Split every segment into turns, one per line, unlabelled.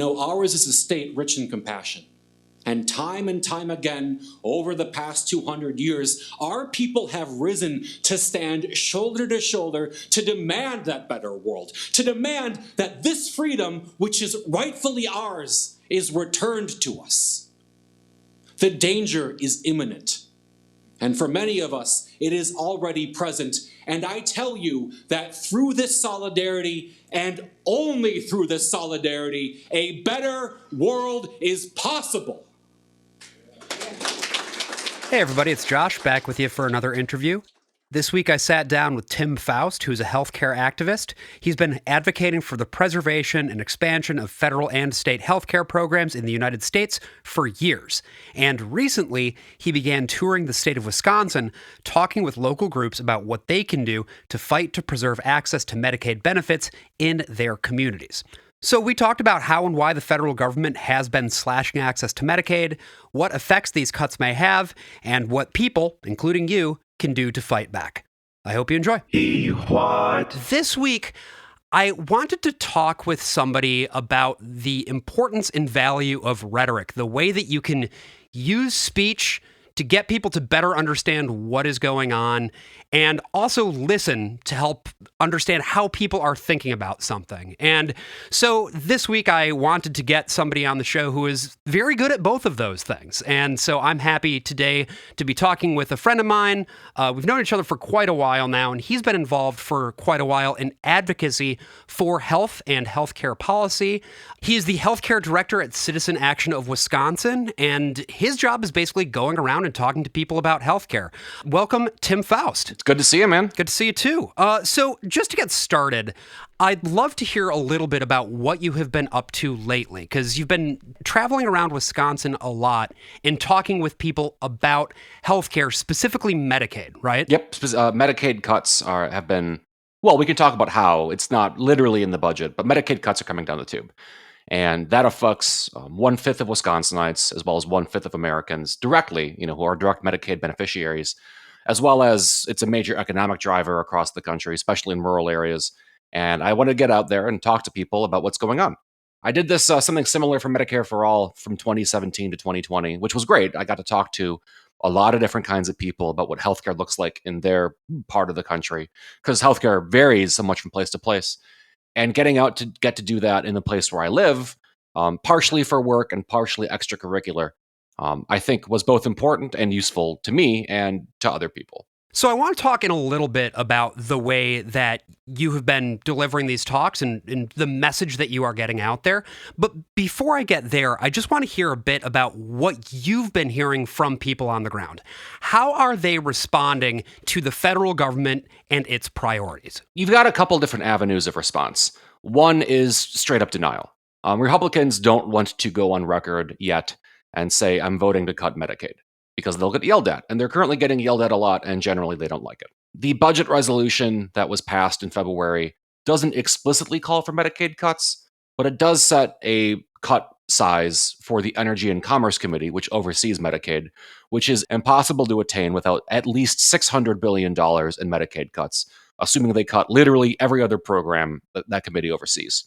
Ours is a state rich in compassion. And time again, over the past 200 years, our people have risen to stand shoulder to shoulder to demand that better world, to demand that this freedom, which is rightfully ours, is returned to us. The danger is imminent. And for many of us, it is already present. And I tell you that through this solidarity, and only through this solidarity, a better world is possible.
Hey everybody, it's Josh back with you for another interview. This week I sat down with Tim Faust, who's a healthcare activist. He's been advocating for the preservation and expansion of federal and state healthcare programs in the United States for years. And recently, he began touring the state of Wisconsin, talking with local groups about what they can do to fight to preserve access to Medicaid benefits in their communities. So we talked about how and why the federal government has been slashing access to Medicaid, what effects these cuts may have, and what people, including you, can do to fight back. I hope you enjoy. This week, I wanted to talk with somebody about the importance and value of rhetoric, the way that you can use speech to get people to better understand what is going on, and also listen to help understand how people are thinking about something. And so this week I wanted to get somebody on the show who is very good at both of those things. And so I'm happy today to be talking with a friend of mine. We've known each other for quite a while now, and he's been involved for quite a while in advocacy for health and healthcare policy. He is the healthcare director at Citizen Action of Wisconsin, and his job is basically going around and talking to people about healthcare. Welcome, Tim Faust.
It's good to see you, man.
Good to see you, too. So just to get started, I'd love to hear a little bit about what you have been up to lately, because you've been traveling around Wisconsin a lot and talking with people about healthcare, specifically Medicaid, right?
Yep. Medicaid cuts have been, well, we can talk about how. It's not literally in the budget, but Medicaid cuts are coming down the tube. And that affects 1/5 of Wisconsinites, as well as 1/5 of Americans directly, who are direct Medicaid beneficiaries, as well as it's a major economic driver across the country, especially in rural areas. And I want to get out there and talk to people about what's going on. I did this something similar for Medicare for All from 2017 to 2020, which was great. I got to talk to a lot of different kinds of people about what healthcare looks like in their part of the country, because healthcare varies so much from place to place. And getting out to get to do that in the place where I live, partially for work and partially extracurricular, I think was both important and useful to me and to other people.
So I want to talk in a little bit about the way that you have been delivering these talks and the message that you are getting out there. But before I get there, I just want to hear a bit about what you've been hearing from people on the ground. How are they responding to the federal government and its priorities?
You've got a couple different avenues of response. One is straight up denial. Republicans don't want to go on record yet and say, I'm voting to cut Medicaid, because they'll get yelled at. And they're currently getting yelled at a lot, and generally they don't like it. The budget resolution that was passed in February doesn't explicitly call for Medicaid cuts, but it does set a cut size for the Energy and Commerce Committee, which oversees Medicaid, which is impossible to attain without at least $600 billion in Medicaid cuts, assuming they cut literally every other program that that committee oversees.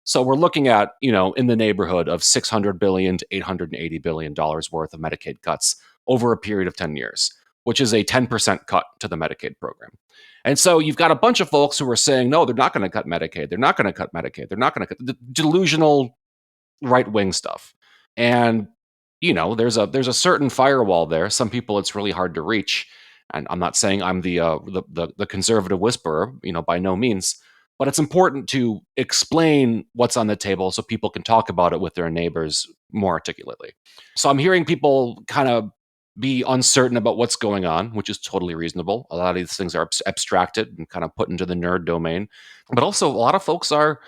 So we're looking at, in the neighborhood of $600 billion to $880 billion worth of Medicaid cuts over a period of 10 years, which is a 10% cut to the Medicaid program. And so you've got a bunch of folks who are saying, no, they're not going to cut Medicaid. They're not going to cut Medicaid. They're not going to cut the delusional right-wing stuff. And, there's a certain firewall there. Some people, it's really hard to reach. And I'm not saying I'm the conservative whisperer, by no means. But it's important to explain what's on the table so people can talk about it with their neighbors more articulately. So I'm hearing people kind of be uncertain about what's going on, which is totally reasonable. A lot of these things are abstracted and kind of put into the nerd domain. But also a lot of folks are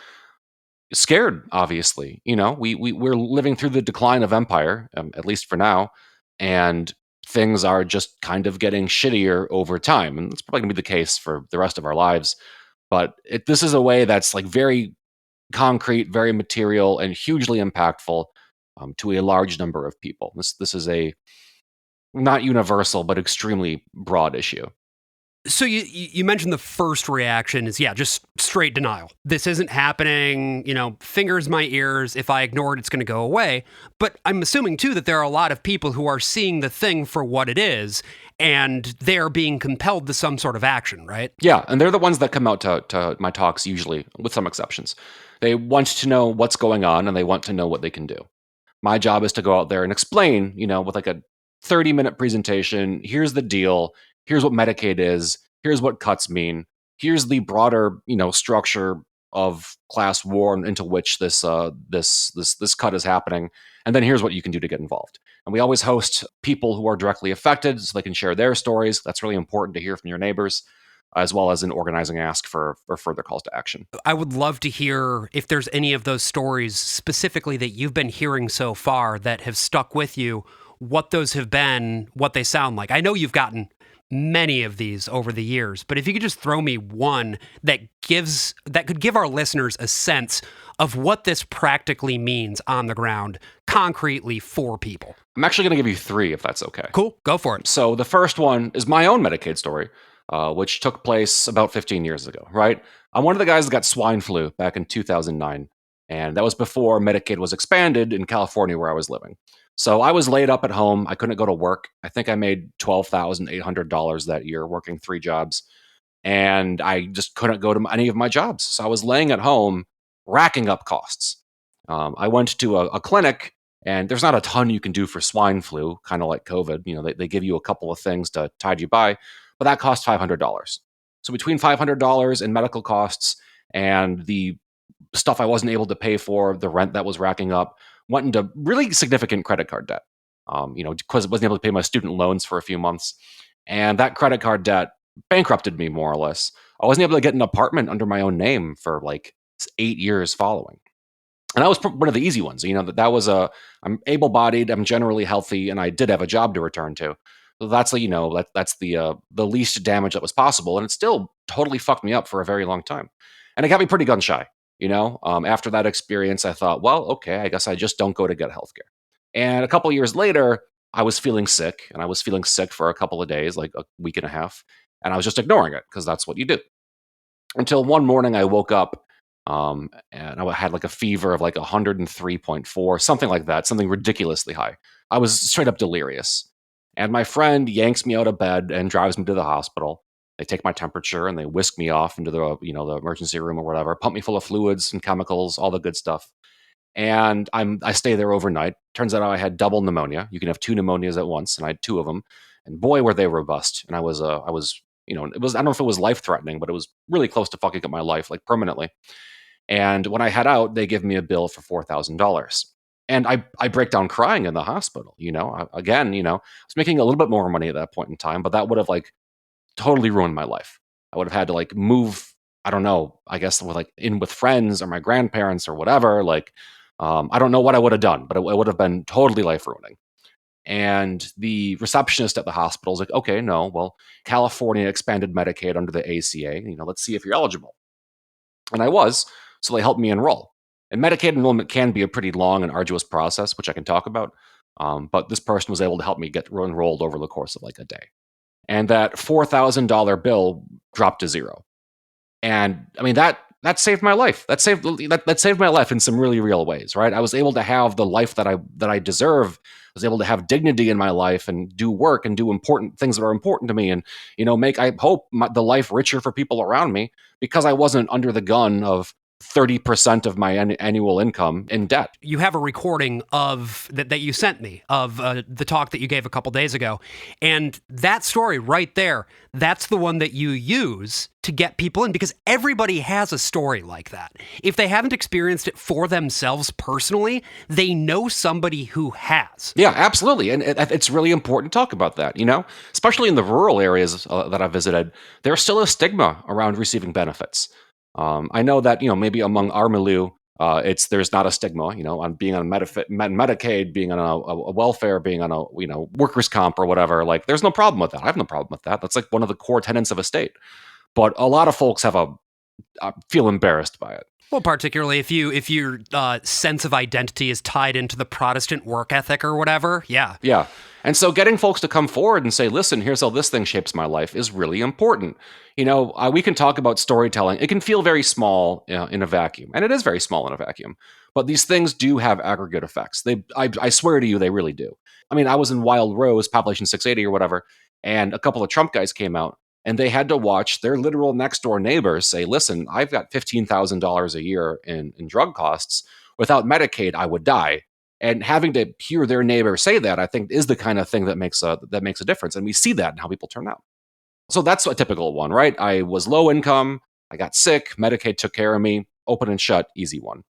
scared, obviously. We're living through the decline of empire, at least for now. And things are just kind of getting shittier over time. And it's probably going to be the case for the rest of our lives. But this is a way that's like very concrete, very material, and hugely impactful to a large number of people. This is a not universal, but extremely broad issue.
So you mentioned the first reaction is, yeah, just straight denial. This isn't happening, fingers my ears. If I ignore it, it's going to go away. But I'm assuming, too, that there are a lot of people who are seeing the thing for what it is, and they're being compelled to some sort of action, right?
Yeah, and they're the ones that come out to my talks usually, with some exceptions. They want to know what's going on, and they want to know what they can do. My job is to go out there and explain, with like a 30-minute presentation. Here's the deal. Here's what Medicaid is. Here's what cuts mean. Here's the broader, structure of class war into which this cut is happening. And then here's what you can do to get involved. And we always host people who are directly affected so they can share their stories. That's really important to hear from your neighbors, as well as an organizing ask for further calls to action.
I would love to hear if there's any of those stories specifically that you've been hearing so far that have stuck with you, what those have been, what they sound like. I know you've gotten many of these over the years, but if you could just throw me one that could give our listeners a sense of what this practically means on the ground, concretely for people.
I'm actually going to give you 3, if that's okay.
Cool, go for it.
So the first one is my own Medicaid story, which took place about 15 years ago, right? I'm one of the guys that got swine flu back in 2009, and that was before Medicaid was expanded in California where I was living. So I was laid up at home. I couldn't go to work. I think I made $12,800 that year working 3 jobs, and I just couldn't go to any of my jobs. So I was laying at home, racking up costs. I went to a clinic, and there's not a ton you can do for swine flu, kind of like COVID. They give you a couple of things to tide you by, but that cost $500. So between $500 in medical costs and the stuff I wasn't able to pay for, the rent that was racking up, went into really significant credit card debt. Because I wasn't able to pay my student loans for a few months, and that credit card debt bankrupted me more or less. I wasn't able to get an apartment under my own name for like 8 years following. And that was one of the easy ones. I'm able-bodied, I'm generally healthy, and I did have a job to return to. So that's the least damage that was possible, and it still totally fucked me up for a very long time. And it got me pretty gun shy. After that experience, I thought, well, okay, I guess I just don't go to get healthcare. And a couple of years later, I was feeling sick, and I was feeling sick for a couple of days, like a week and a half, and I was just ignoring it because that's what you do. Until one morning, I woke up, and I had like a fever of like 103.4, something like that, something ridiculously high. I was straight up delirious. And my friend yanks me out of bed and drives me to the hospital. They take my temperature and they whisk me off into the emergency room or whatever, pump me full of fluids and chemicals, all the good stuff. And I stay there overnight. Turns out I had double pneumonia. You can have 2 pneumonias at once, and I had 2 of them. And boy, were they robust. And I was I don't know if it was life threatening, but it was really close to fucking up my life, like permanently. And when I head out, they give me a bill for $4,000. And I break down crying in the hospital. I was making a little bit more money at that point in time, but that would have like totally ruined my life. I would have had to like move, I don't know, I guess with friends or my grandparents or whatever. I don't know what I would have done, but it would have been totally life ruining. And the receptionist at the hospital is like, okay, no, well, California expanded Medicaid under the ACA. Let's see if you're eligible. And I was, so they helped me enroll. And Medicaid enrollment can be a pretty long and arduous process, which I can talk about. But this person was able to help me get enrolled over the course of like a day. And that $4,000 bill dropped to 0. And I mean, that saved my life. That saved my life in some really real ways, right? I was able to have the life that I deserve. I was able to have dignity in my life and do work and do important things that are important to me, and make, I hope, the life richer for people around me, because I wasn't under the gun of 30% of my annual income in debt.
You have a recording of that you sent me of the talk that you gave a couple days ago. And that story right there, that's the one that you use to get people in, because everybody has a story like that. If they haven't experienced it for themselves personally, they know somebody who has.
Yeah, absolutely. And it's really important to talk about that, especially in the rural areas that I've visited. There's still a stigma around receiving benefits. I know that, maybe among our milieu, there's not a stigma, on being on Medicaid, being on a welfare, being on a, workers' comp or whatever. Like, there's no problem with that. I have no problem with that. That's like one of the core tenets of a state. But a lot of folks feel embarrassed by it.
Well, particularly if your sense of identity is tied into the Protestant work ethic or whatever. Yeah.
Yeah. And so getting folks to come forward and say, listen, here's how this thing shapes my life is really important. We can talk about storytelling. It can feel very small in a vacuum, and it is very small in a vacuum. But these things do have aggregate effects. I swear to you, they really do. I mean, I was in Wild Rose, population 680 or whatever, and a couple of Trump guys came out, and they had to watch their literal next door neighbors say, listen, I've got $15,000 a year in drug costs. Without Medicaid, I would die. And having to hear their neighbor say that, I think, is the kind of thing that makes a difference. And we see that in how people turn out. So that's a typical one, right? I was low income, I got sick, Medicaid took care of me, open and shut, easy one.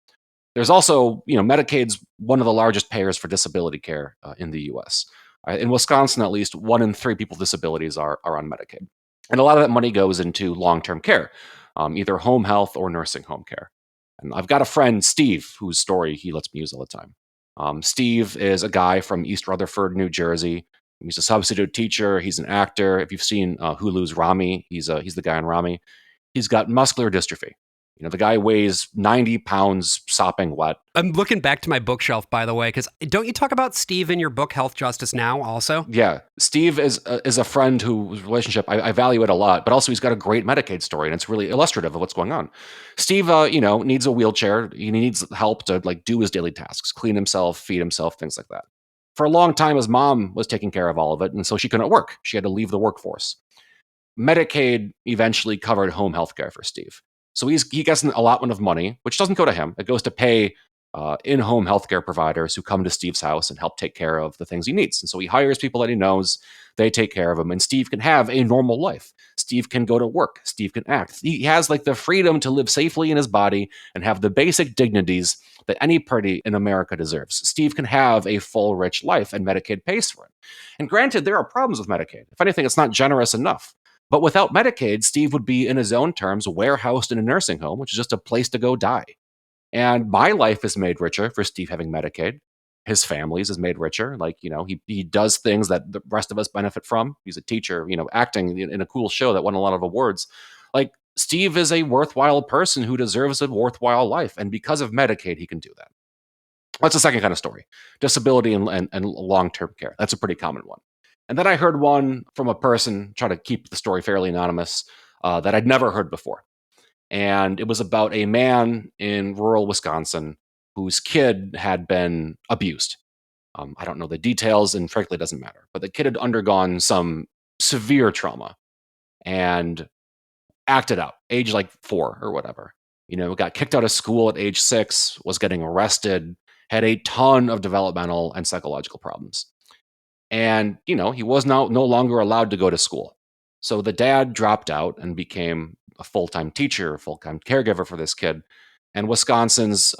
There's also, Medicaid's one of the largest payers for disability care in the US. In Wisconsin, at least 1 in 3 people with disabilities are on Medicaid. And a lot of that money goes into long-term care, either home health or nursing home care. And I've got a friend, Steve, whose story he lets me use all the time. Steve is a guy from East Rutherford, New Jersey. He's a substitute teacher. He's an actor. If you've seen Hulu's Rami, he's the guy on Rami. He's got muscular dystrophy. The guy weighs 90 pounds sopping wet.
I'm looking back to my bookshelf, by the way, because don't you talk about Steve in your book, Health Justice Now, also?
Yeah. Steve is a friend whose relationship I value it a lot, but also he's got a great Medicaid story, and it's really illustrative of what's going on. Steve, needs a wheelchair. He needs help to do his daily tasks, clean himself, feed himself, things like that. For a long time, his mom was taking care of all of it, and so she couldn't work. She had to leave the workforce. Medicaid eventually covered home health care for Steve. So he gets an allotment of money, which doesn't go to him. It goes to pay in-home healthcare providers who come to Steve's house and help take care of the things he needs. And so he hires people that he knows, they take care of him, and Steve can have a normal life. Steve can go to work. Steve can act. He has the freedom to live safely in his body and have the basic dignities that any party in America deserves. Steve can have a full, rich life, and Medicaid pays for it. And granted, there are problems with Medicaid. If anything, it's not generous enough. But without Medicaid, Steve would be, in his own terms, warehoused in a nursing home, which is just a place to go die. And my life is made richer for Steve having Medicaid. His family's is made richer. He does things that the rest of us benefit from. He's a teacher, acting in a cool show that won a lot of awards. Steve is a worthwhile person who deserves a worthwhile life. And because of Medicaid, he can do that. That's the second kind of story. Disability and long-term care. That's a pretty common one. And then I heard one from a person, try to keep the story fairly anonymous, that I'd never heard before. And it was about a man in rural Wisconsin whose kid had been abused. I don't know the details, and frankly, it doesn't matter. But the kid had undergone some severe trauma and acted out, age 4 or whatever. Got kicked out of school at age 6, was getting arrested, had a ton of developmental and psychological problems. And, he was no longer allowed to go to school. So the dad dropped out and became a full-time teacher, a full-time caregiver for this kid. And Wisconsin's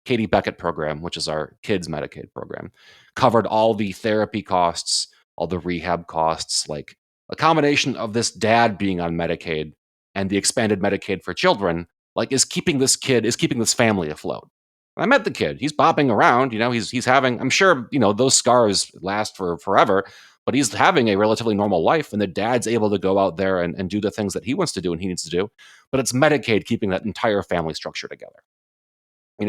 Katie Beckett program, which is our kids' Medicaid program, covered all the therapy costs, all the rehab costs. A combination of this dad being on Medicaid and the expanded Medicaid for children, is keeping this family afloat. I met the kid. He's bopping around. He's having, I'm sure, those scars last for forever, but he's having a relatively normal life. And the dad's able to go out there and do the things that he wants to do and he needs to do. But it's Medicaid keeping that entire family structure together. We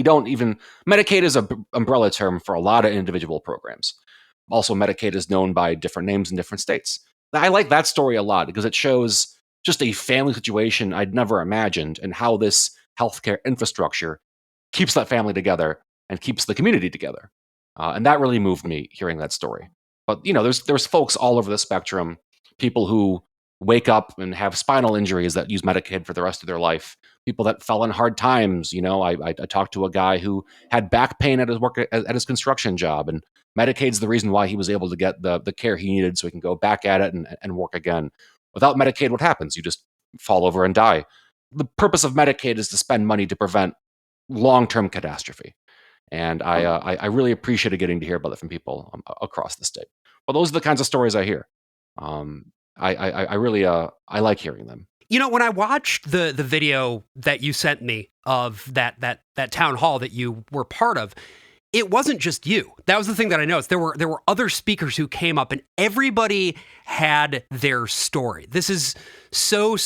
don't even, Medicaid is an umbrella term for a lot of individual programs. Also, Medicaid is known by different names in different states. I like that story a lot because it shows just a family situation I'd never imagined and how this healthcare infrastructure keeps that family together and keeps the community together. And that really moved me hearing that story. But, there's folks all over the spectrum, people who wake up and have spinal injuries that use Medicaid for the rest of their life, people that fell in hard times. I talked to a guy who had back pain at his work, at his construction job, and Medicaid's the reason why he was able to get the care he needed so he can go back at it and work again. Without Medicaid, what happens? You just fall over and die. The purpose of Medicaid is to spend money to prevent long-term catastrophe. And I really appreciated getting to hear about it from people across the state. Well, those are the kinds of stories I hear. I really I like hearing them.
When I watched the video that you sent me of that town hall that you were part of, it wasn't just you. That was the thing that I noticed. There were other speakers who came up, and everybody had their story. This is so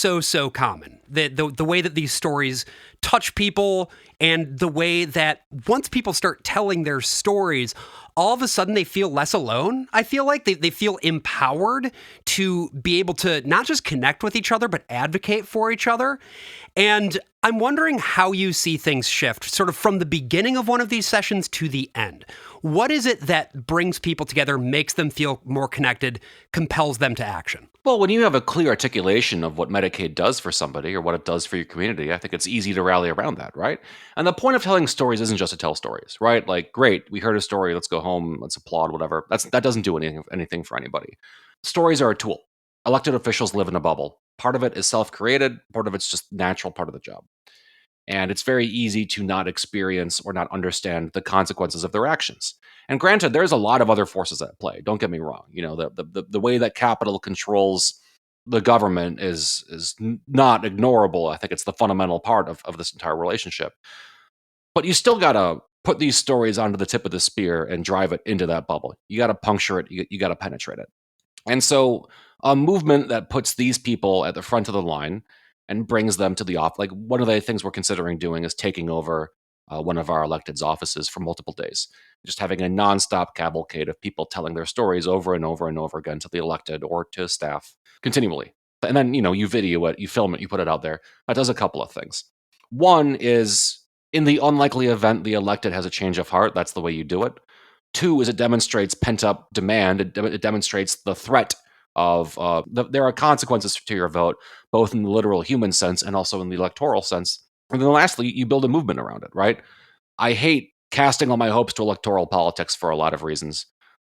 common. The way that these stories touch people, and the way that once people start telling their stories, all of a sudden they feel less alone. I feel like they feel empowered to be able to not just connect with each other, but advocate for each other. And I'm wondering how you see things shift, sort of from the beginning of one of these sessions to the end. What is it that brings people together, makes them feel more connected, compels them to action?
Well, when you have a clear articulation of what Medicaid does for somebody or what it does for your community, I think it's easy to rally around that, right? And the point of telling stories isn't just to tell stories, right? Like, great, we heard a story, let's go home, let's applaud, whatever. That doesn't do anything for anybody. Stories are a tool. Elected officials live in a bubble. Part of it is self-created, part of it's just natural part of the job. And it's very easy to not experience or not understand the consequences of their actions. And granted, there's a lot of other forces at play. Don't get me wrong. You know, the way that capital controls the government is not ignorable. I think it's the fundamental part of this entire relationship. But you still gotta put these stories onto the tip of the spear and drive it into that bubble. You gotta puncture it. You gotta penetrate it. And so a movement that puts these people at the front of the line and brings them to the off, like one of the things we're considering doing is taking over one of our electeds' offices for multiple days, just having a nonstop cavalcade of people telling their stories over and over and over again to the elected or to staff continually. And then, you video it, you film it, you put it out there. That does a couple of things. One is, in the unlikely event the elected has a change of heart, that's the way you do it. Two is it demonstrates pent up demand. It demonstrates the threat of there are consequences to your vote, both in the literal human sense and also in the electoral sense. And then lastly, you build a movement around it, right? I hate casting all my hopes to electoral politics for a lot of reasons,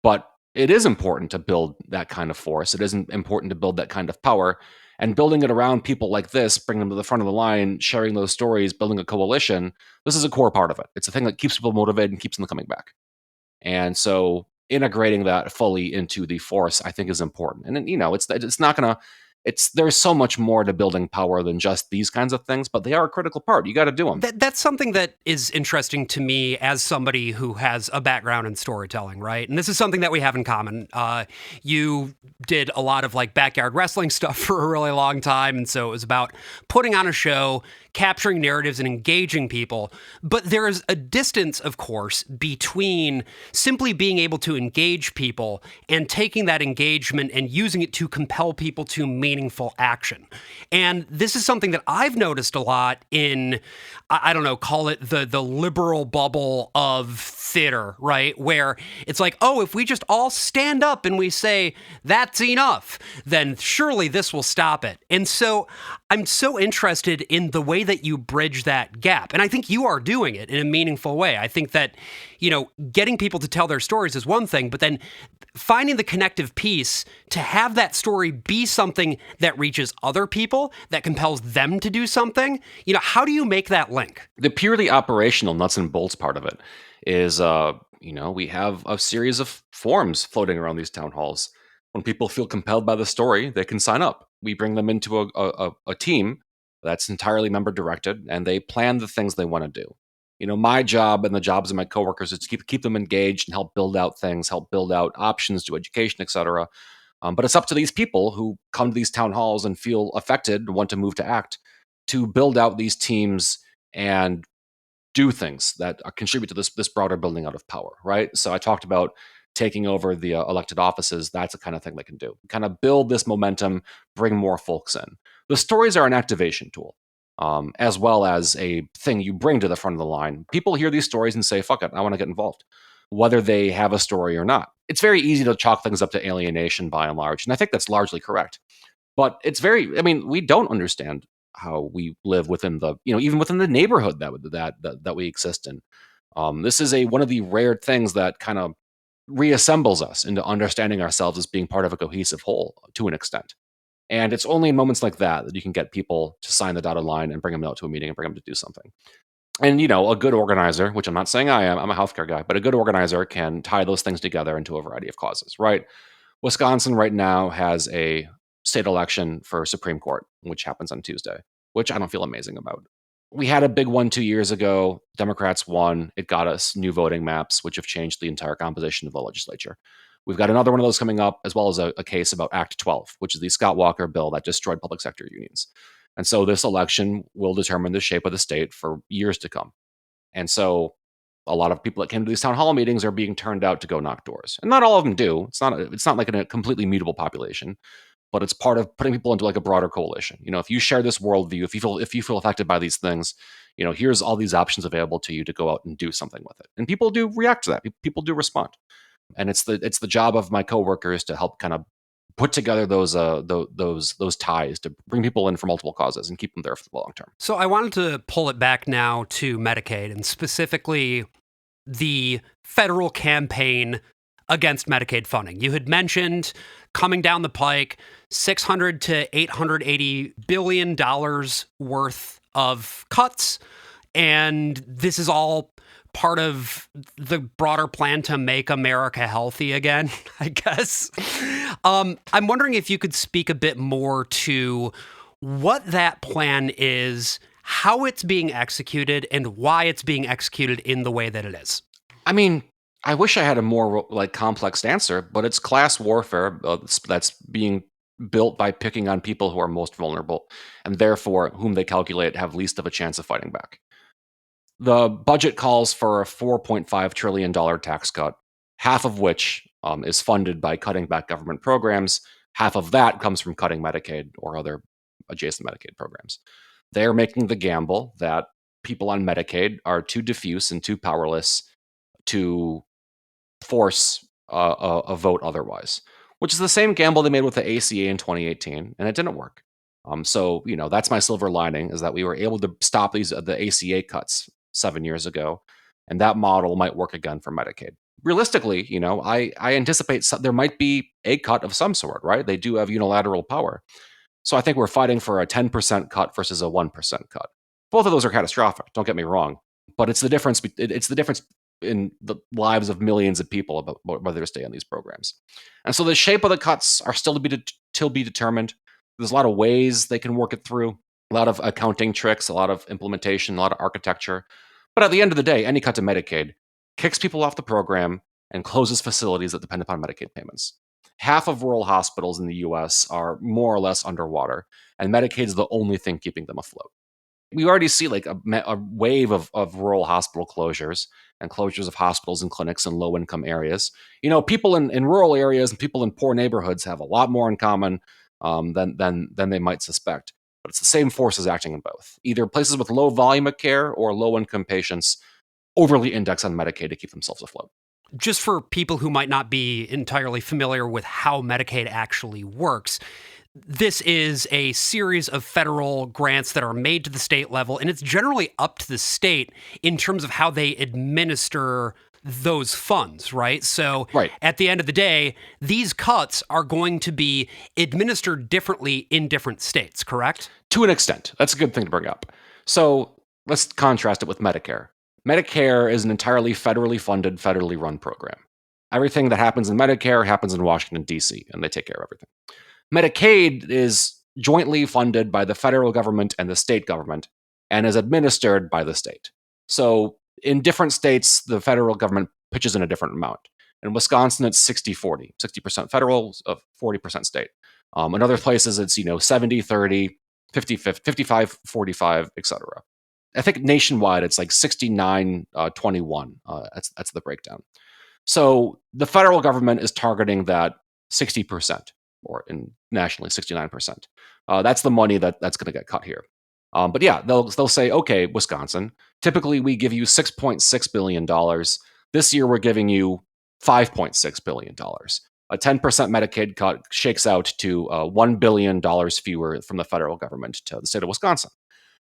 but it is important to build that kind of force. It is important to build that kind of power. And building it around people like this, bringing them to the front of the line, sharing those stories, building a coalition, this is a core part of it. It's a thing that keeps people motivated and keeps them coming back. And so integrating that fully into the force, I think, is important. And it's not gonna. There's so much more to building power than just these kinds of things, but they are a critical part. You got to do them.
That's something that is interesting to me as somebody who has a background in storytelling, right? And this is something that we have in common. You did a lot of like backyard wrestling stuff for a really long time, and so it was about putting on a show, capturing narratives, and engaging people. But there is a distance, of course, between simply being able to engage people and taking that engagement and using it to compel people to meaningful action. And this is something that I've noticed a lot in, I don't know, call it the liberal bubble of theater, right? Where it's like, oh, if we just all stand up and we say, that's enough, then surely this will stop it. And so I'm so interested in the way that you bridge that gap. And I think you are doing it in a meaningful way. I think that, getting people to tell their stories is one thing, but then finding the connective piece to have that story be something that reaches other people, that compels them to do something, how do you make that link?
The purely operational nuts and bolts part of it is, we have a series of forms floating around these town halls. When people feel compelled by the story, they can sign up. We bring them into a team that's entirely member directed, and they plan the things they want to do. My job and the jobs of my coworkers is to keep them engaged and help build out things, help build out options to education, etc. But it's up to these people who come to these town halls and feel affected, want to move to act, to build out these teams and do things that contribute to this broader building out of power, right? So I talked about taking over the elected offices. That's the kind of thing they can do. Kind of build this momentum, bring more folks in. The stories are an activation tool, as well as a thing you bring to the front of the line. People hear these stories and say, fuck it, I want to get involved, whether they have a story or not. It's very easy to chalk things up to alienation by and large, and I think that's largely correct. But we don't understand how we live within the, even within the neighborhood that we exist in. This is one of the rare things that kind of reassembles us into understanding ourselves as being part of a cohesive whole to an extent. And it's only in moments like that that you can get people to sign the dotted line and bring them out to a meeting and bring them to do something. And, a good organizer, which I'm not saying I am, I'm a healthcare guy, but a good organizer can tie those things together into a variety of causes, right? Wisconsin right now has a state election for Supreme Court, which happens on Tuesday, which I don't feel amazing about. We had a big one 2 years ago. Democrats won. It got us new voting maps, which have changed the entire composition of the legislature. We've got another one of those coming up, as well as a case about Act 12, which is the Scott Walker bill that destroyed public sector unions. And so this election will determine the shape of the state for years to come. And so a lot of people that came to these town hall meetings are being turned out to go knock doors. And not all of them do. It's not like a completely mutable population, but it's part of putting people into like a broader coalition. If you share this worldview, if you feel affected by these things, here's all these options available to you to go out and do something with it. And people do react to that. People do respond. And it's the job of my coworkers to help kind of put together those ties to bring people in for multiple causes and keep them there for the long term.
So I wanted to pull it back now to Medicaid, and specifically the federal campaign against Medicaid funding. You had mentioned coming down the pike, $600 to $880 billion worth of cuts, and this is all part of the broader plan to make America healthy again, I guess. I'm wondering if you could speak a bit more to what that plan is, how it's being executed, and why it's being executed in the way that it is.
I mean, I wish I had a more complex answer, but it's class warfare that's being built by picking on people who are most vulnerable and therefore whom they calculate have least of a chance of fighting back. The budget calls for a $4.5 trillion tax cut, half of which is funded by cutting back government programs. Half of that comes from cutting Medicaid or other adjacent Medicaid programs. They're making the gamble that people on Medicaid are too diffuse and too powerless to force a vote otherwise, which is the same gamble they made with the ACA in 2018, and it didn't work. So that's my silver lining, is that we were able to stop the ACA cuts 7 years ago, and that model might work again for Medicaid. Realistically, I anticipate there might be a cut of some sort, right? They do have unilateral power. So I think we're fighting for a 10% cut versus a 1% cut. Both of those are catastrophic, don't get me wrong, but it's the difference. It's the difference in the lives of millions of people about whether to stay on these programs. And so the shape of the cuts are still to be determined. There's a lot of ways they can work it through, a lot of accounting tricks, a lot of implementation, a lot of architecture. But at the end of the day, any cut to Medicaid kicks people off the program and closes facilities that depend upon Medicaid payments. Half of rural hospitals in the US are more or less underwater, and Medicaid is the only thing keeping them afloat. We already see a wave of rural hospital closures and closures of hospitals and clinics in low-income areas. People in rural areas and people in poor neighborhoods have a lot more in common than they might suspect. But it's the same forces acting in both. Either places with low volume of care or low-income patients overly index on Medicaid to keep themselves afloat.
Just for people who might not be entirely familiar with how Medicaid actually works, this is a series of federal grants that are made to the state level, and it's generally up to the state in terms of how they administer those funds, right? So
Right.
At the end of the day, these cuts are going to be administered differently in different states, correct?
To an extent. That's a good thing to bring up. So let's contrast it with Medicare. Medicare is an entirely federally funded, federally run program. Everything that happens in Medicare happens in Washington, D.C., and they take care of everything. Medicaid is jointly funded by the federal government and the state government and is administered by the state. So in different states, the federal government pitches in a different amount. In Wisconsin, it's 60-40, 60% federal, 40% state. In other places, it's 70-30, 55-45, etc. I think nationwide, it's like 69-21. That's the breakdown. So the federal government is targeting that 60%, or nationally 69%. That's the money that's going to get cut here. But yeah, they'll say, okay, Wisconsin, typically we give you $6.6 billion. This year we're giving you $5.6 billion. A 10% Medicaid cut shakes out to $1 billion fewer from the federal government to the state of Wisconsin.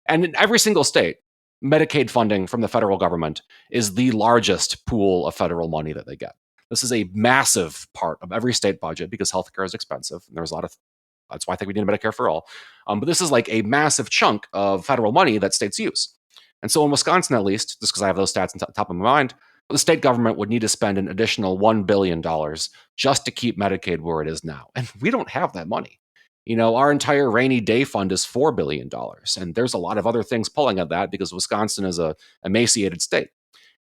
And in every single state, Medicaid funding from the federal government is the largest pool of federal money that they get. This is a massive part of every state budget because healthcare is expensive. And that's why I think we need Medicare for all. But this is like a massive chunk of federal money that states use. And so in Wisconsin, at least, just because I have those stats on top of my mind, the state government would need to spend an additional $1 billion just to keep Medicaid where it is now. And we don't have that money. Our entire rainy day fund is $4 billion. And there's a lot of other things pulling at that because Wisconsin is a emaciated state.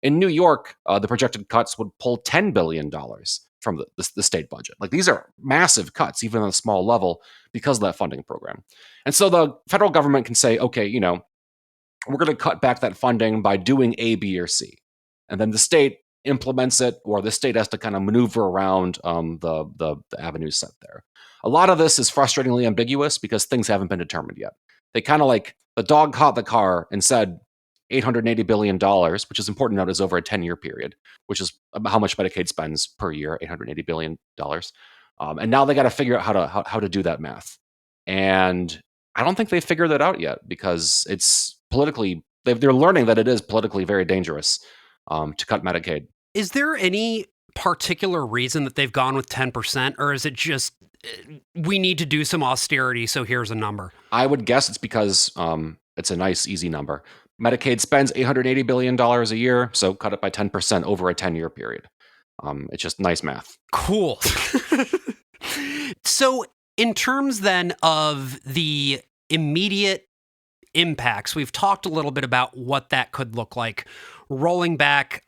In New York, the projected cuts would pull $10 billion from the state budget. Like, these are massive cuts, even on a small level, because of that funding program. And so the federal government can say, okay, we're going to cut back that funding by doing A, B, or C. And then the state implements it, or the state has to kind of maneuver around the avenues set there. A lot of this is frustratingly ambiguous because things haven't been determined yet. They kind of like the dog caught the car and said $880 billion, which is important to note is over a 10-year period, which is how much Medicaid spends per year, $880 billion. And now they got to figure out how to do that math. And I don't think they figured that out yet because it's politically, they're learning that it is politically very dangerous to cut Medicaid.
Is there any particular reason that they've gone with 10%, or is it just we need to do some austerity, so here's a number?
I would guess it's because it's a nice, easy number. Medicaid spends $880 billion a year, so cut it by 10% over a 10-year period. It's just nice math.
Cool. So in terms then of the immediate impacts, we've talked a little bit about what that could look like. Rolling back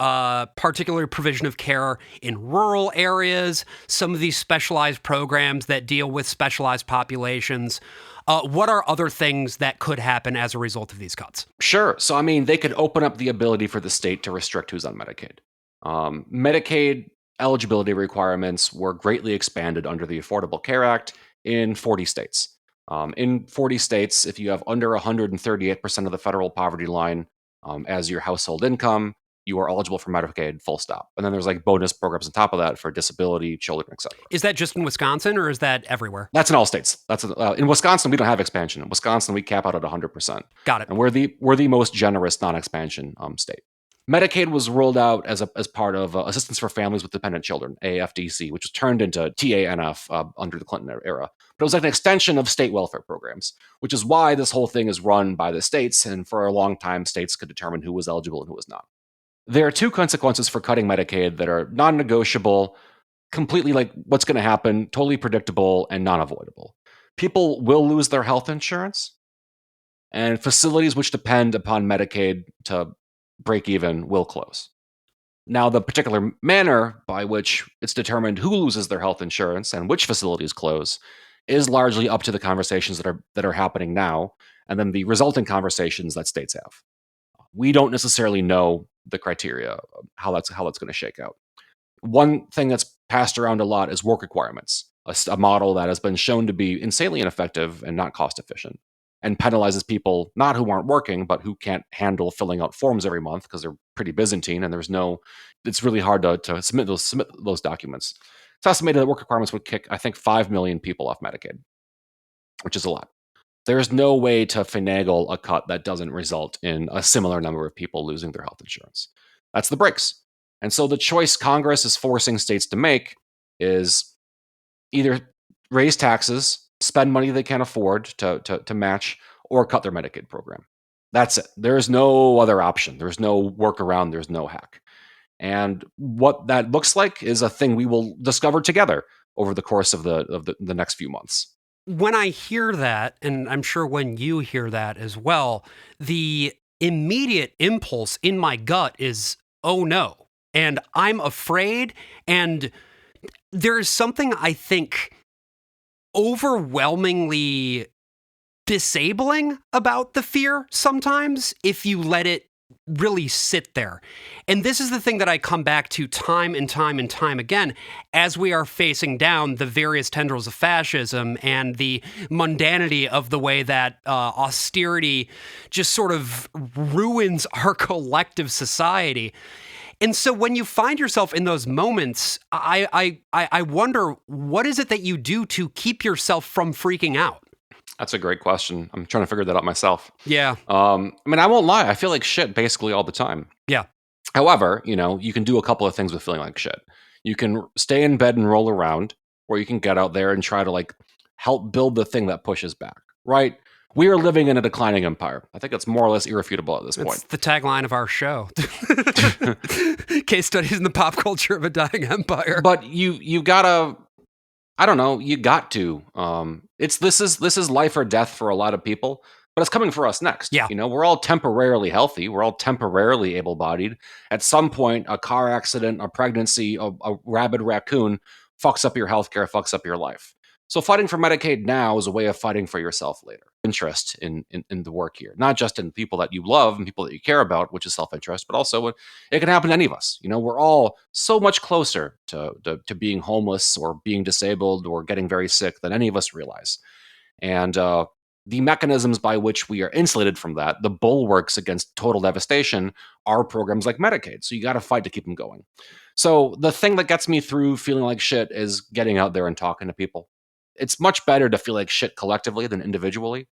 particular provision of care in rural areas, some of these specialized programs that deal with specialized populations. What are other things that could happen as a result of these cuts?
Sure. So, I mean, they could open up the ability for the state to restrict who's on Medicaid. Medicaid eligibility requirements were greatly expanded under the Affordable Care Act in 40 states. In 40 states, if you have under 138% of the federal poverty line as your household income, you are eligible for Medicaid, full stop. And then there's like bonus programs on top of that for disability, children, et cetera.
Is that just in Wisconsin or is that everywhere?
That's in all states. That's in Wisconsin, we don't have expansion. In Wisconsin, we cap out at 100%.
Got it.
And we're the most generous non-expansion state. Medicaid was rolled out as part of Assistance for Families with Dependent Children, AFDC, which was turned into TANF under the Clinton era. But it was like an extension of state welfare programs, which is why this whole thing is run by the states. And for a long time, states could determine who was eligible and who was not. There are two consequences for cutting Medicaid that are non-negotiable, completely like what's going to happen, totally predictable and non-avoidable. People will lose their health insurance, and facilities which depend upon Medicaid to break even will close. Now, the particular manner by which it's determined who loses their health insurance and which facilities close is largely up to the conversations that are happening now, and then the resulting conversations that states have. We don't necessarily know the criteria, how that's going to shake out. One thing that's passed around a lot is work requirements, a model that has been shown to be insanely ineffective and not cost efficient, and penalizes people not who aren't working, but who can't handle filling out forms every month because they're pretty Byzantine and it's really hard to submit those documents. It's estimated that work requirements would kick, I think, 5 million people off Medicaid, which is a lot. There's no way to finagle a cut that doesn't result in a similar number of people losing their health insurance. That's the breaks. And so the choice Congress is forcing states to make is either raise taxes, spend money they can't afford to match, or cut their Medicaid program. That's it. There's no other option. There's no workaround. There's no hack. And what that looks like is a thing we will discover together over the course of the next few months.
When I hear that, and I'm sure when you hear that as well, the immediate impulse in my gut is, oh no. And I'm afraid. And there's something I think overwhelmingly disabling about the fear sometimes if you let it really sit there. And this is the thing that I come back to time and time and time again as we are facing down the various tendrils of fascism and the mundanity of the way that austerity just sort of ruins our collective society. And so when you find yourself in those moments, I wonder, what is it that you do to keep yourself from freaking out?
That's a great question. I'm trying to figure that out myself.
Yeah.
I mean, I won't lie. I feel like shit basically all the time.
Yeah.
However, you can do a couple of things with feeling like shit. You can stay in bed and roll around, or you can get out there and try to help build the thing that pushes back, right? We are living in a declining empire. I think it's more or less irrefutable at this point.
It's the tagline of our show. Case studies in the pop culture of a dying empire.
But you gotta, I don't know, you got to. This is life or death for a lot of people. but it's coming for us next.
Yeah.
We're all temporarily healthy. We're all temporarily able-bodied. At some point, a car accident, a pregnancy, a rabid raccoon fucks up your healthcare, fucks up your life. So fighting for Medicaid now is a way of fighting for yourself later. Interest in the work here, not just in people that you love and people that you care about, which is self-interest, but also it can happen to any of us. We're all so much closer to being homeless or being disabled or getting very sick than any of us realize. And the mechanisms by which we are insulated from that, the bulwarks against total devastation, are programs like Medicaid. So you got to fight to keep them going. So the thing that gets me through feeling like shit is getting out there and talking to people. It's much better to feel like shit collectively than individually.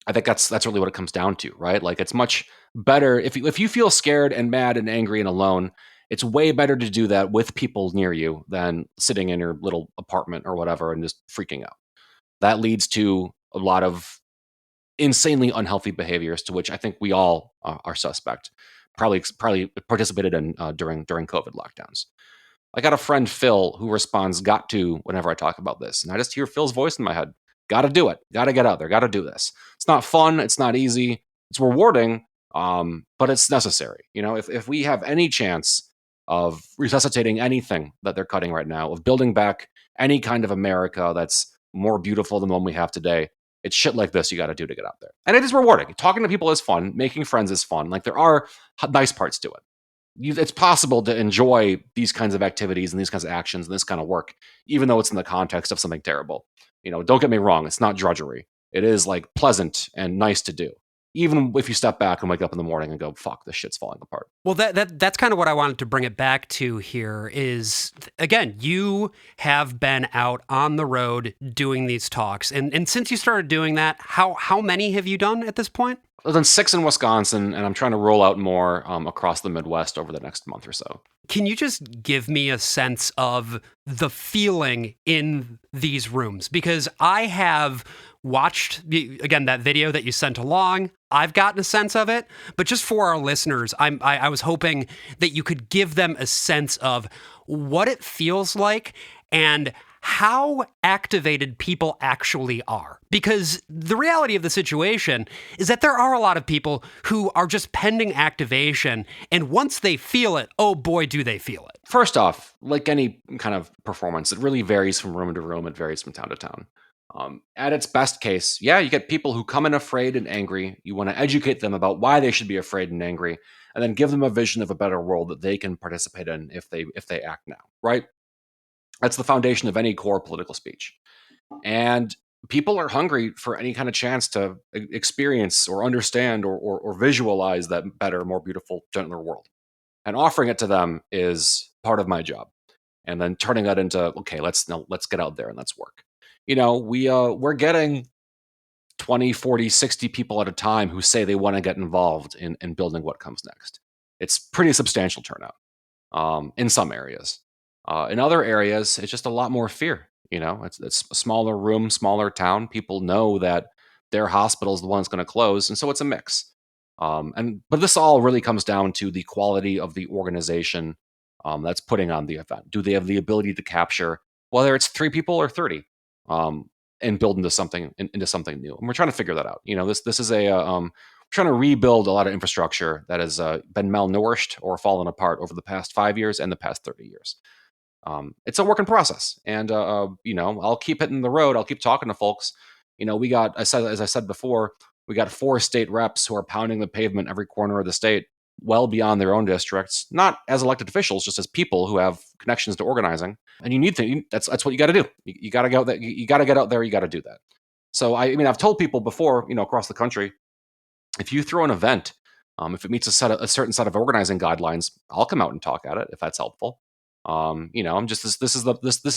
I think that's really what it comes down to, right? Like, it's much better if you feel scared and mad and angry and alone. It's way better to do that with people near you than sitting in your little apartment or whatever and just freaking out. That leads to a lot of insanely unhealthy behaviors, to which I think we all are suspect. Probably participated in during COVID lockdowns. I got a friend, Phil, who responds, "Got to," whenever I talk about this. And I just hear Phil's voice in my head. Got to do it. Got to get out there. Got to do this. It's not fun. It's not easy. It's rewarding, but it's necessary. If we have any chance of resuscitating anything that they're cutting right now, of building back any kind of America that's more beautiful than the one we have today, it's shit like this you got to do to get out there. And it is rewarding. Talking to people is fun. Making friends is fun. Like, there are nice parts to it. It's possible to enjoy these kinds of activities and these kinds of actions and this kind of work, even though it's in the context of something terrible. Don't get me wrong. It's not drudgery. It is like pleasant and nice to do, even if you step back and wake up in the morning and go, fuck, this shit's falling apart.
Well, that's kind of what I wanted to bring it back to here is, again, you have been out on the road doing these talks. And since you started doing that, how many have you done at this point?
I've done 6 in Wisconsin, and I'm trying to roll out more across the Midwest over the next month or so.
Can you just give me a sense of the feeling in these rooms? Because I have watched, again, that video that you sent along. I've gotten a sense of it, but just for our listeners, I was hoping that you could give them a sense of what it feels like and how activated people actually are. Because the reality of the situation is that there are a lot of people who are just pending activation, and once they feel it, oh boy, do they feel it.
First off, like any kind of performance, it really varies from room to room. It varies from town to town. At its best case, yeah, you get people who come in afraid and angry. You want to educate them about why they should be afraid and angry, and then give them a vision of a better world that they can participate in if they act now, right? That's the foundation of any core political speech. And people are hungry for any kind of chance to experience or understand or visualize that better, more beautiful, gentler world. And offering it to them is part of my job. And then turning that into, okay, let's get out there and let's work. We're getting 20, 40, 60 people at a time who say they want to get involved in building what comes next. It's pretty substantial turnout in some areas. In other areas, it's just a lot more fear. It's a smaller room, smaller town. People know that their hospital is the one that's going to close, and so it's a mix. But this all really comes down to the quality of the organization that's putting on the event. Do they have the ability to capture, whether it's 3 people or 30, and build into something new? And we're trying to figure that out. This is trying to rebuild a lot of infrastructure that has been malnourished or fallen apart over the past 5 years and the past 30 years. It's a working process, and I'll keep hitting the road. I'll keep talking to folks. As I said before, we got 4 state reps who are pounding the pavement every corner of the state, well beyond their own districts, not as elected officials, just as people who have connections to organizing. And you need to. That's what you got to do. You got to go. You got to get out there. You got to do that. So I've told people before, across the country, if you throw an event, if it meets a certain set of organizing guidelines, I'll come out and talk at it if that's helpful. I'm just this is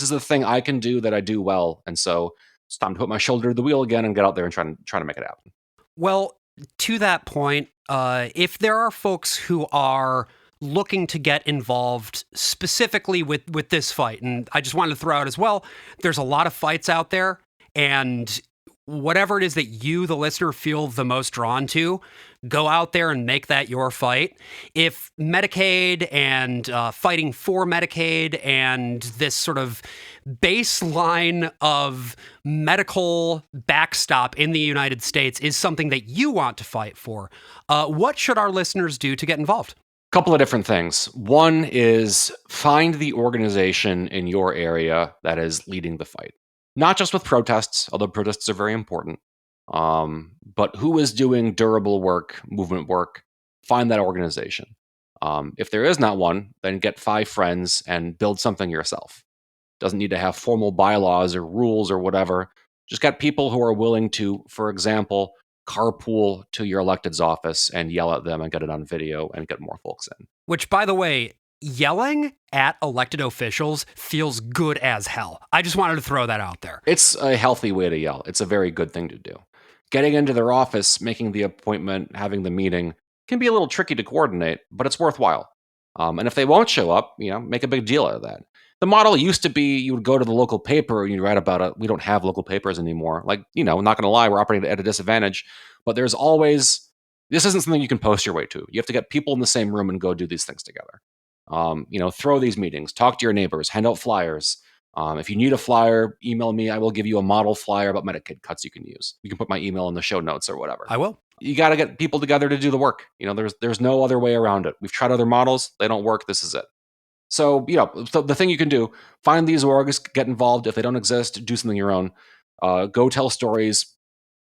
the thing I can do that I do well, and so it's time to put my shoulder to the wheel again and get out there and try to make it happen.
Well, to that point, if there are folks who are looking to get involved specifically with this fight, and I just wanted to throw out as well, there's a lot of fights out there, and whatever it is that you, the listener, feel the most drawn to, go out there and make that your fight. If Medicaid and fighting for Medicaid and this sort of baseline of medical backstop in the United States is something that you want to fight for, what should our listeners do to get involved?
Couple of different things. One is find the organization in your area that is leading the fight. Not just with protests, although protests are very important, but who is doing durable work, movement work. Find that organization. If there is not one, then get 5 friends and build something yourself. Doesn't need to have formal bylaws or rules or whatever. Just get people who are willing to, for example, carpool to your elected's office and yell at them and get it on video and get more folks in.
Which, by the way, yelling at elected officials feels good as hell. I just wanted to throw that out there.
It's a healthy way to yell. It's a very good thing to do. Getting into their office, making the appointment, having the meeting can be a little tricky to coordinate, but it's worthwhile. And if they won't show up, make a big deal out of that. The model used to be you would go to the local paper and you'd write about it. We don't have local papers anymore. I'm not going to lie, we're operating at a disadvantage, but there's always, this isn't something you can post your way to. You have to get people in the same room and go do these things together. Throw these meetings, talk to your neighbors, hand out flyers. If you need a flyer, email me. I will give you a model flyer about Medicaid cuts you can use. You can put my email in the show notes or whatever.
I will.
You got to get people together to do the work. There's no other way around it. We've tried other models. They don't work. This is it. So, so the thing you can do, find these orgs, get involved. If they don't exist, do something your own. Go tell stories,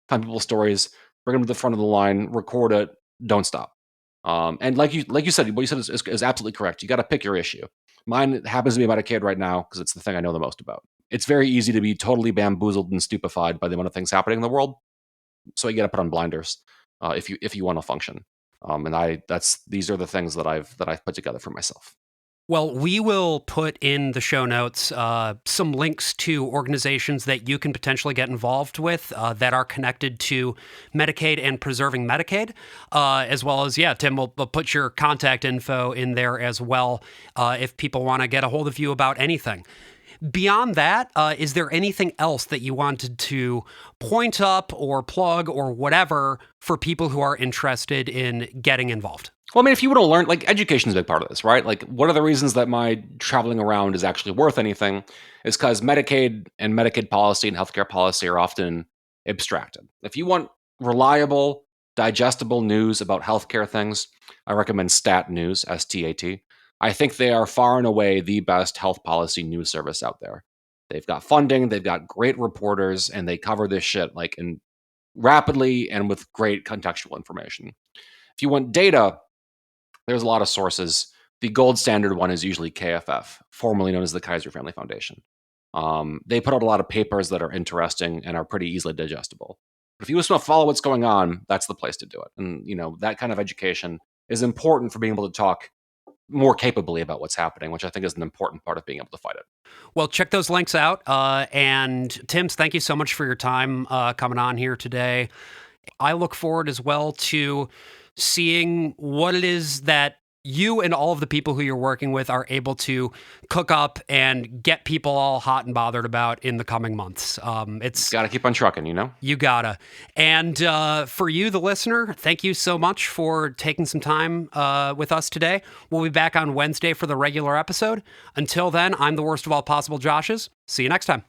find people's stories, bring them to the front of the line, record it, don't stop. And like you said, what you said is absolutely correct. You got to pick your issue. Mine happens to be Medicaid right now because it's the thing I know the most about. It's very easy to be totally bamboozled and stupefied by the amount of things happening in the world. So you got to put on blinders if you want to function. These are the things that I've put together for myself.
Well, we will put in the show notes some links to organizations that you can potentially get involved with that are connected to Medicaid and preserving Medicaid, as well as, Tim, we'll put your contact info in there as well if people want to get a hold of you about anything. Beyond that, is there anything else that you wanted to point up or plug or whatever for people who are interested in getting involved?
Well, if you want to learn, education is a big part of this, right? One of the reasons that my traveling around is actually worth anything is because Medicaid and Medicaid policy and healthcare policy are often abstracted. If you want reliable, digestible news about healthcare things, I recommend Stat News, STAT. I think they are far and away the best health policy news service out there. They've got funding, they've got great reporters, and they cover this shit in rapidly and with great contextual information. If you want data, there's a lot of sources. The gold standard one is usually KFF, formerly known as the Kaiser Family Foundation. They put out a lot of papers that are interesting and are pretty easily digestible. But if you just want to follow what's going on, that's the place to do it. And, that kind of education is important for being able to talk more capably about what's happening, which I think is an important part of being able to fight it.
Well, check those links out. And Tim, thank you so much for your time coming on here today. I look forward as well to seeing what it is that you and all of the people who you're working with are able to cook up and get people all hot and bothered about in the coming months. It's
got to keep on trucking,
You gotta. And for you, the listener, thank you so much for taking some time with us today. We'll be back on Wednesday for the regular episode. Until then, I'm the worst of all possible Joshes. See you next time.